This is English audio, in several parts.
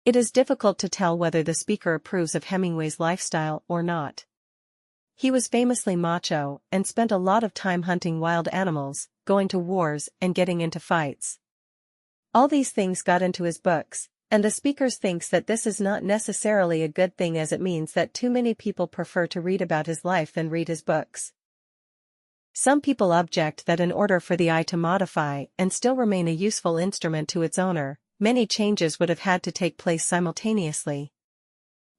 It is difficult to tell whether the speaker approves of Hemingway's lifestyle or not. He was famously macho and spent a lot of time hunting wild animals, going to wars and getting into fights. All these things got into his books, and the speaker thinks that this is not necessarily a good thing as it means that too many people prefer to read about his life than read his books. Some people object that in order for the eye to modify and still remain a useful instrument to its owner, many changes would have had to take place simultaneously.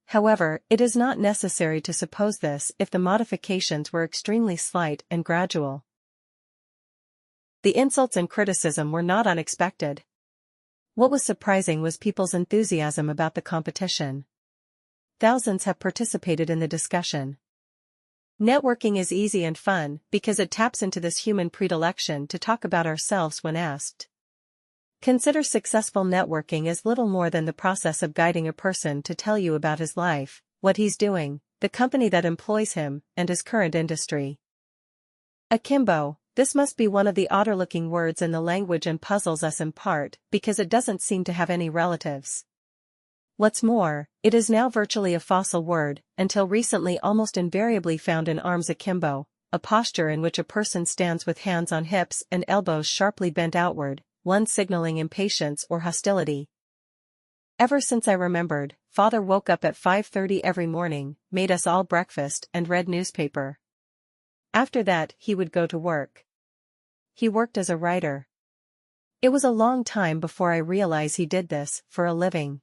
However, it is not necessary to suppose this if the modifications were extremely slight and gradual. The insults and criticism were not unexpected. What was surprising was people's enthusiasm about the competition. Thousands have participated in the discussion. Networking is easy and fun because it taps into this human predilection to talk about ourselves when asked. Consider successful networking as little more than the process of guiding a person to tell you about his life, what he's doing, the company that employs him, and his current industry. Akimbo, this must be one of the odder-looking words in the language and puzzles us in part because it doesn't seem to have any relatives. What's more, it is now virtually a fossil word, until recently almost invariably found in arms akimbo, a posture in which a person stands with hands on hips and elbows sharply bent outward, one signaling impatience or hostility. Ever since I remembered, Father woke up at 5:30 every morning, made us all breakfast and read newspaper. After that, he would go to work. He worked as a writer. It was a long time before I realized he did this for a living.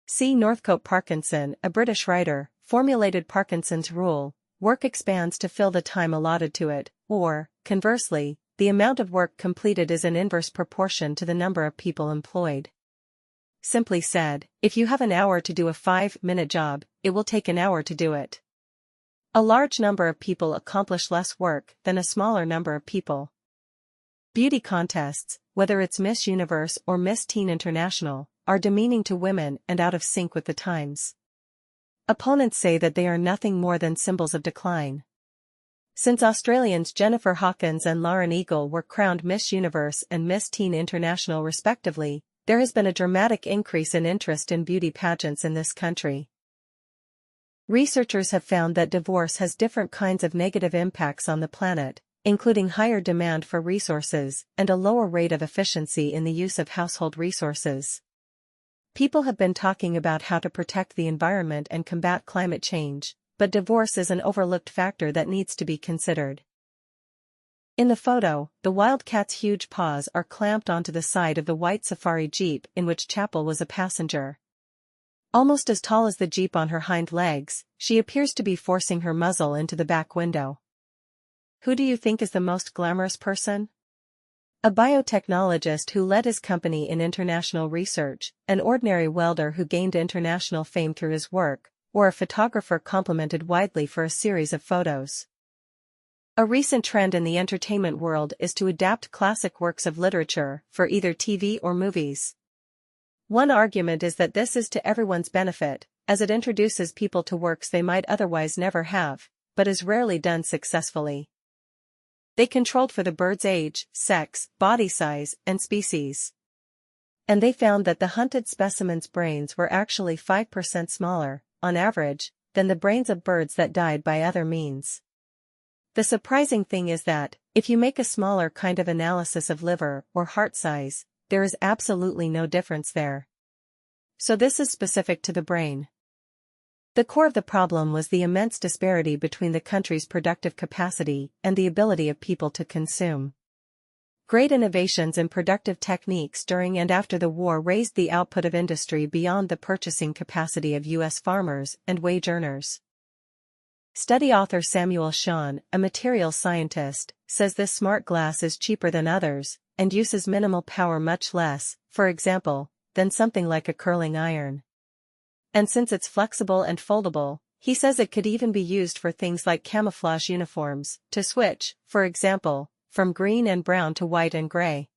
C. Northcote Parkinson, a British writer, formulated Parkinson's rule: work expands to fill the time allotted to it, or, conversely, the amount of work completed is in inverse proportion to the number of people employed. Simply said, if you have an hour to do a 5-minute job, it will take an hour to do it. A large number of people accomplish less work than a smaller number of people. Beauty contests, whether it's Miss Universe or Miss Teen International, are demeaning to women and out of sync with the times. Opponents say that they are nothing more than symbols of decline. Since Australians Jennifer Hawkins and Lauren Eagle were crowned Miss Universe and Miss Teen International respectively, there has been a dramatic increase in interest in beauty pageants in this country. Researchers have found that divorce has different kinds of negative impacts on the planet, including higher demand for resources and a lower rate of efficiency in the use of household resources. People have been talking about how to protect the environment and combat climate change, but divorce is an overlooked factor that needs to be considered. In the photo, the wildcat's huge paws are clamped onto the side of the white safari jeep in which Chapel was a passenger. Almost as tall as the jeep on her hind legs, she appears to be forcing her muzzle into the back window. Who do you think is the most glamorous person? A biotechnologist who led his company in international research, an ordinary welder who gained international fame through his work, or a photographer complimented widely for a series of photos. A recent trend in the entertainment world is to adapt classic works of literature for either TV or movies. One argument is that this is to everyone's benefit, as it introduces people to works they might otherwise never have, but is rarely done successfully. They controlled for the bird's age, sex, body size, and species. And they found that the hunted specimens' brains were actually 5% smaller, on average, than the brains of birds that died by other means. The surprising thing is that, if you make a smaller kind of analysis of liver or heart size, there is absolutely no difference there. So this is specific to the brain. The core of the problem was the immense disparity between the country's productive capacity and the ability of people to consume. Great innovations in productive techniques during and after the war raised the output of industry beyond the purchasing capacity of U.S. farmers and wage earners. Study author Samuel Shawn, a materials scientist, says this smart glass is cheaper than others, and uses minimal power much less, for example, than something like a curling iron. And since it's flexible and foldable, he says it could even be used for things like camouflage uniforms, to switch, for example, from green and brown to white and gray.